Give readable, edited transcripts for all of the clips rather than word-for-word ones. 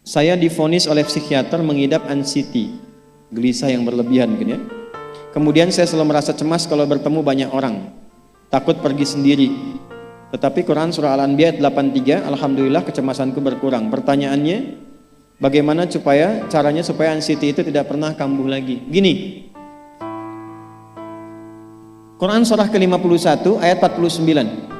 Saya divonis oleh psikiater mengidap anxiety, gelisah yang berlebihan mungkin ya. Kemudian saya selalu merasa cemas kalau bertemu banyak orang, takut pergi sendiri. Tetapi Quran surah Al-Anbiya 83, alhamdulillah kecemasanku berkurang. Pertanyaannya, bagaimana caranya supaya anxiety itu tidak pernah kambuh lagi? Gini, Quran surah ke-51 ayat 49.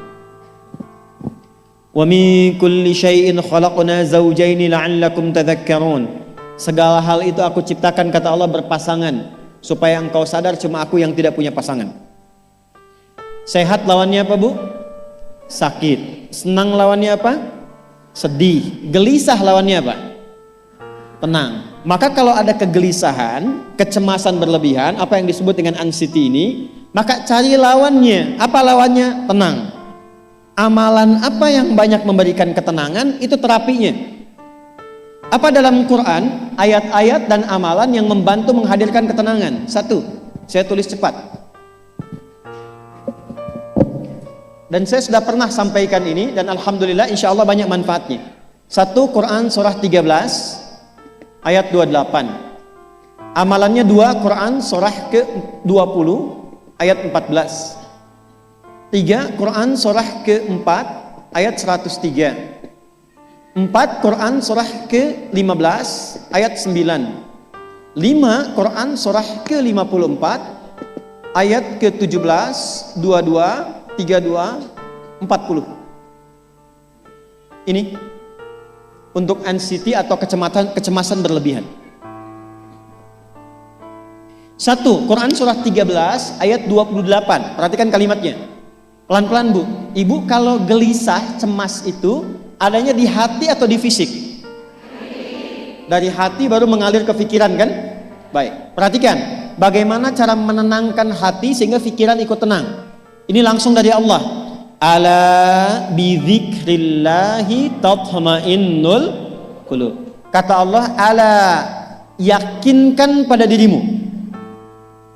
Wa min kulli syai'in khalaqna zawjaini la'allakum tadhakkarun. Segala hal itu aku ciptakan, kata Allah, berpasangan supaya engkau sadar cuma aku yang tidak punya pasangan. Sehat lawannya apa, Bu? Sakit. Senang lawannya apa? Sedih. Gelisah lawannya apa? Tenang. Maka kalau ada kegelisahan, kecemasan berlebihan, apa yang disebut dengan anxiety ini, maka cari lawannya. Apa lawannya? Tenang. Amalan apa yang banyak memberikan ketenangan, itu terapinya. Apa dalam Quran ayat-ayat dan amalan yang membantu menghadirkan ketenangan? Satu, saya tulis cepat. Dan saya sudah pernah sampaikan ini dan alhamdulillah insya Allah banyak manfaatnya. Satu, Quran surah 13 ayat 28. Amalannya dua, Quran surah ke-20 ayat 14. 3, Quran surah ke-4 ayat 103. 4, Quran surah ke-15 ayat 9. 5, Quran surah ke-54 ayat ke-17, 22, 32, 40. Ini untuk anxiety atau kecemasan berlebihan. 1, Quran surah 13 ayat 28. Perhatikan kalimatnya. Pelan-pelan, Bu. Ibu kalau gelisah, cemas itu adanya di hati atau di fisik? Dari hati baru mengalir ke pikiran kan? Baik, perhatikan bagaimana cara menenangkan hati sehingga pikiran ikut tenang. Ini langsung dari Allah. Ala bidzikrillahi tatma'innul qulub. Kata Allah, ala, yakinkan pada dirimu.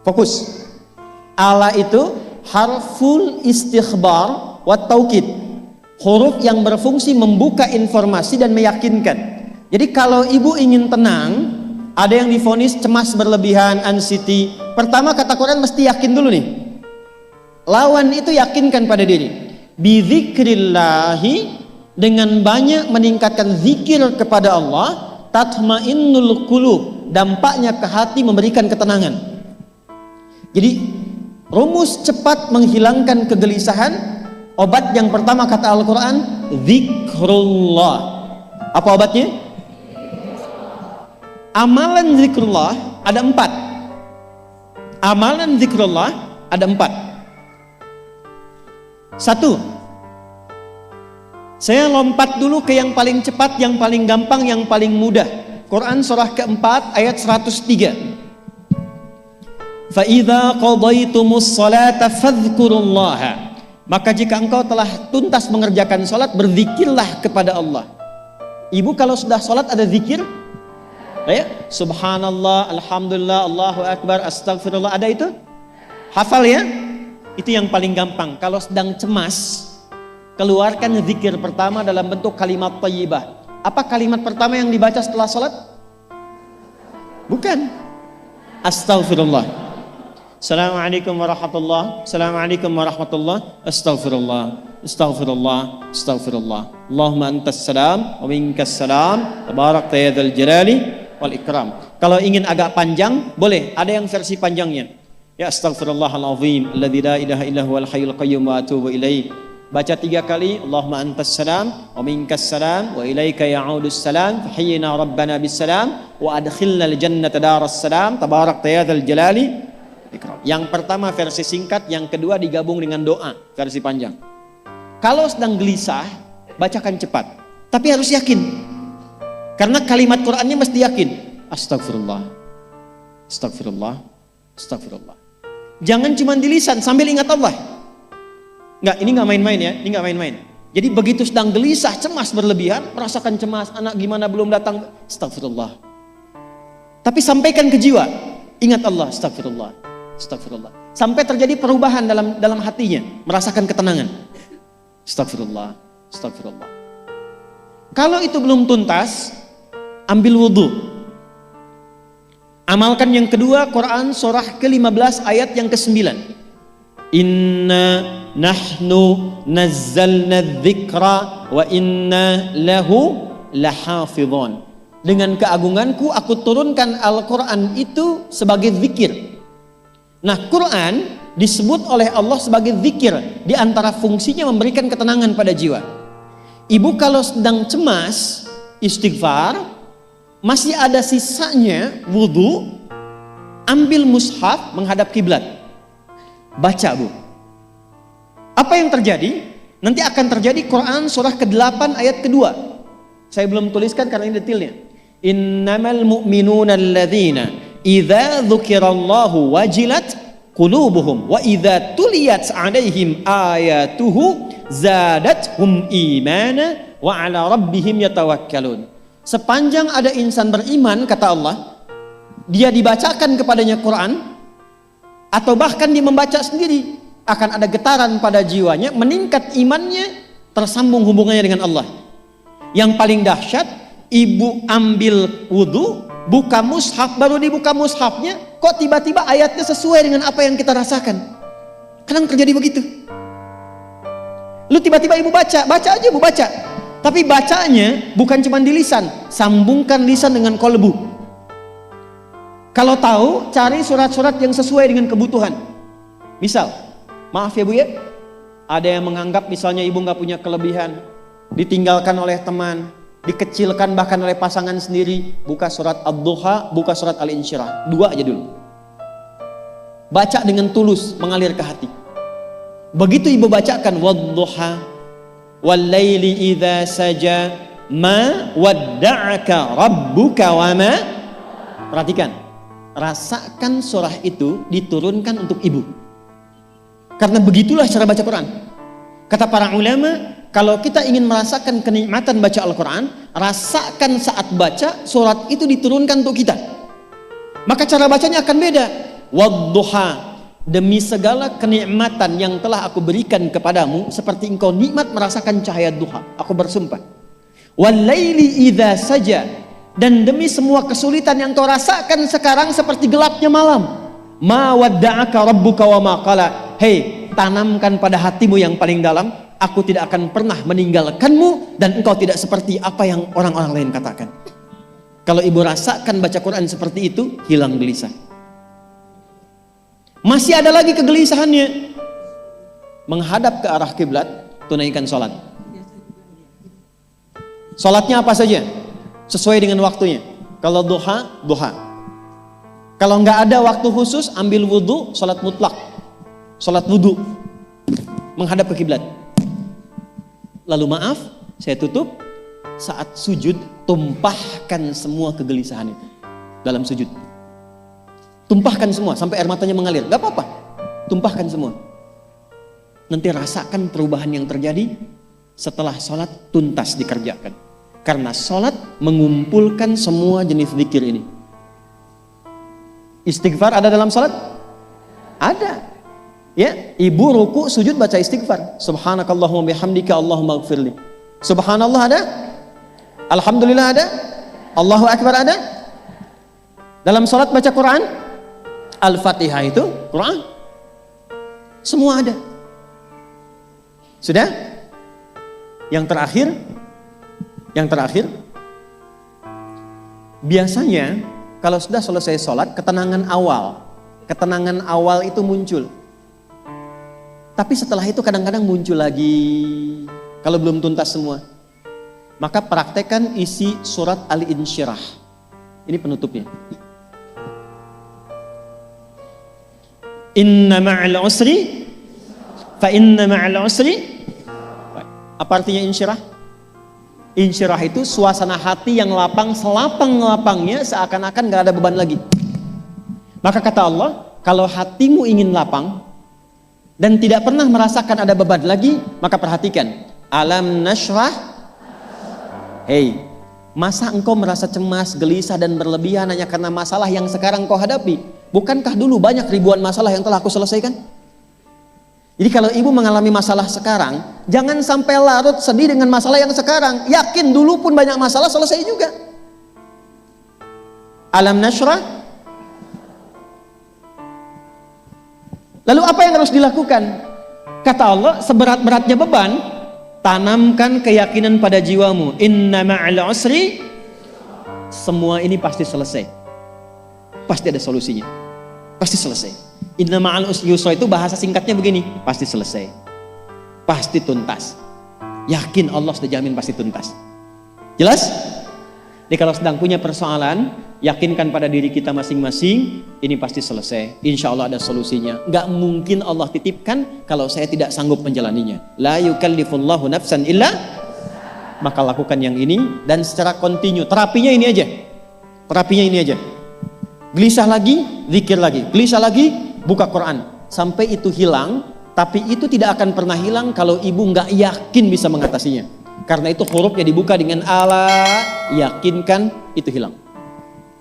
Fokus. Ala itu harful istikhbar wa taukid, huruf yang berfungsi membuka informasi dan meyakinkan. Jadi kalau ibu ingin tenang, ada yang divonis cemas berlebihan, anxiety, pertama kata Quran mesti yakin dulu nih. Lawan itu yakinkan pada diri. Bidzikrillahi, dengan banyak meningkatkan zikir kepada Allah, tatmainnul qulub, dampaknya ke hati memberikan ketenangan. Jadi rumus cepat menghilangkan kegelisahan, obat yang pertama kata Al-Quran, zikrullah. Apa obatnya? Amalan zikrullah ada 4. Amalan zikrullah ada 4. 1, saya lompat dulu ke yang paling cepat, yang paling gampang, yang paling mudah. Quran surah ke-4 ayat 103. فَإِذَا قَضَيْتُمُ الصَّلَاةَ فَاذْكُرُوا اللَّهَ. Maka jika engkau telah tuntas mengerjakan salat, berzikirlah kepada Allah. Ibu kalau sudah salat ada zikir? Ya, subhanallah, alhamdulillah, Allahu akbar, astagfirullah, ada itu? Hafal ya? Itu yang paling gampang. Kalau sedang cemas, keluarkan zikir pertama dalam bentuk kalimat thayyibah. Apa kalimat pertama yang dibaca setelah salat? Bukan. Astagfirullah. Assalamualaikum warahmatullah. Assalamualaikum warahmatullah. Astaghfirullah. Astaghfirullah. Astaghfirullah. Allahumma antas salam wa minkas salam. Tabarakta ya dzal jalali wal ikram. Kalau ingin agak panjang, boleh. Ada yang versi panjangnya. Ya astaghfirullahalazim alladzi la ilaha illa huwal hayyul qayyum wa atubu ilaih. Baca 3 kali. Allahumma antas salam wa minkas salam wa ilaika ya'udus salam. Fahayyina rabbana bis salam wa adkhilna al jannata daras salam. Tabarakta ya dzal jalali. Yang pertama versi singkat, yang kedua digabung dengan doa versi panjang. Kalau sedang gelisah, bacakan cepat, tapi harus yakin, karena kalimat Qurannya mesti yakin. Astagfirullah, astagfirullah, astagfirullah. Jangan cuma di lisan sambil ingat Allah. Enggak, ini nggak main-main ya, ini nggak main-main. Jadi begitu sedang gelisah, cemas berlebihan, merasakan cemas, anak gimana belum datang, astagfirullah. Tapi sampaikan ke jiwa, ingat Allah, astagfirullah. Astagfirullah. Sampai terjadi perubahan dalam hatinya, merasakan ketenangan. Astagfirullah, astagfirullah. Kalau itu belum tuntas, ambil wudhu. Amalkan yang kedua, Quran surah ke-15 ayat yang ke-9. Inna nahnu nazzalna dzikra wa inna lahu lahafidhun. Dengan keagunganku aku turunkan Al-Quran itu sebagai zikir. Nah, Quran disebut oleh Allah sebagai zikir. Di antara fungsinya memberikan ketenangan pada jiwa. Ibu kalau sedang cemas, istighfar, masih ada sisanya wudhu, ambil mushaf menghadap kiblat. Baca, Bu. Apa yang terjadi? Nanti akan terjadi Quran surah ke-8 ayat kedua. Saya belum tuliskan karena ini detailnya. Innamal mu'minuna alladzina idza dzukirallahu wajilat qulubuhum wa idza tuliyat 'alaihim ayatuhu zadatuhum imana wa 'ala rabbihim yatawakkalun. Sepanjang ada insan beriman, kata Allah, dia dibacakan kepadanya Quran atau bahkan dia membaca sendiri, akan ada getaran pada jiwanya, meningkat imannya, tersambung hubungannya dengan Allah. Yang paling dahsyat, ibu ambil wudhu, buka mushaf, baru dibuka mushafnya, kok tiba-tiba ayatnya sesuai dengan apa yang kita rasakan. Kadang terjadi begitu. Lu tiba-tiba ibu baca aja ibu baca. Tapi bacanya bukan cuma di lisan, sambungkan lisan dengan kolbu. Kalau tahu, cari surat-surat yang sesuai dengan kebutuhan. Misal, maaf ya Bu ya, ada yang menganggap misalnya ibu nggak punya kelebihan, ditinggalkan oleh teman, dikecilkan bahkan oleh pasangan sendiri, buka surat Ad-Duha, buka surat Al-Insyirah, 2 aja dulu. Baca dengan tulus, mengalir ke hati. Begitu ibu bacakan Wad-Duha wal-laili idza saja ma wadda'aka rabbuka wa ma. Perhatikan, rasakan surah itu diturunkan untuk ibu. Karena begitulah cara baca Quran. Kata para ulama, kalau kita ingin merasakan kenikmatan baca Al-Quran, rasakan saat baca surat itu diturunkan untuk kita. Maka cara bacanya akan beda. Wadduha, demi segala kenikmatan yang telah aku berikan kepadamu, seperti engkau nikmat merasakan cahaya duha, aku bersumpah. Walaili idza saja, dan demi semua kesulitan yang kau rasakan sekarang seperti gelapnya malam. Ma wadda'aka rabbuka wa ma qala. Hei, tanamkan pada hatimu yang paling dalam, aku tidak akan pernah meninggalkanmu dan engkau tidak seperti apa yang orang-orang lain katakan. Kalau ibu rasakan baca Quran seperti itu, hilang gelisah. Masih ada lagi kegelisahannya, menghadap ke arah kiblat, tunaikan sholat. Sholatnya apa saja? Sesuai dengan waktunya. Kalau duha, duha. Kalau nggak ada waktu khusus, ambil wudhu, sholat mutlak. Sholat wudhu, menghadap ke kiblat. Lalu maaf, saya tutup, saat sujud, tumpahkan semua kegelisahan itu dalam sujud. Tumpahkan semua, sampai air matanya mengalir. Gak apa-apa, tumpahkan semua. Nanti rasakan perubahan yang terjadi setelah sholat tuntas dikerjakan. Karena sholat mengumpulkan semua jenis zikir ini. Istighfar ada dalam sholat? Ada. Ya, ibu ruku sujud baca istighfar. Subhanakallahumma bihamdika Allahumma ighfirli. Subhanallah ada? Alhamdulillah ada? Allahu Akbar ada? Dalam sholat baca Quran? Al-Fatihah itu Quran. Semua ada. Sudah? Yang terakhir, biasanya kalau sudah selesai sholat, ketenangan awal itu muncul. Tapi setelah itu kadang-kadang muncul lagi, kalau belum tuntas semua. Maka praktekkan isi surat Al-Insyirah. Ini penutupnya. Inna ma'al usri fa inna ma'al usri. Apa artinya insyirah? Insyirah itu suasana hati yang lapang, selapang-lapangnya seakan-akan gak ada beban lagi. Maka kata Allah, kalau hatimu ingin lapang dan tidak pernah merasakan ada beban lagi, maka perhatikan. Alam nashrah. Hei, masa engkau merasa cemas, gelisah dan berlebihan hanya karena masalah yang sekarang kau hadapi? Bukankah dulu banyak ribuan masalah yang telah aku selesaikan? Jadi kalau ibu mengalami masalah sekarang, jangan sampai larut sedih dengan masalah yang sekarang. Yakin dulu pun banyak masalah selesai juga. Alam nashrah. Lalu apa yang harus dilakukan? Kata Allah, seberat-beratnya beban, tanamkan keyakinan pada jiwamu. Inna ma'al usri, semua ini pasti selesai. Pasti ada solusinya. Pasti selesai. Inna ma'al usri yusra itu bahasa singkatnya begini, pasti selesai. Pasti tuntas. Yakin Allah sudah jamin pasti tuntas. Jelas? Jadi kalau sedang punya persoalan, yakinkan pada diri kita masing-masing, ini pasti selesai. Insya Allah ada solusinya. Gak mungkin Allah titipkan kalau saya tidak sanggup menjalaninya. La yukallifullahu nafsan illa, maka lakukan yang ini dan secara kontinu. Terapinya ini aja. Terapinya ini aja. Gelisah lagi, zikir lagi. Gelisah lagi, buka Quran. Sampai itu hilang, tapi itu tidak akan pernah hilang kalau ibu gak yakin bisa mengatasinya. Karena itu hurufnya dibuka dengan ala, yakinkan, itu hilang.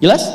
Jelas?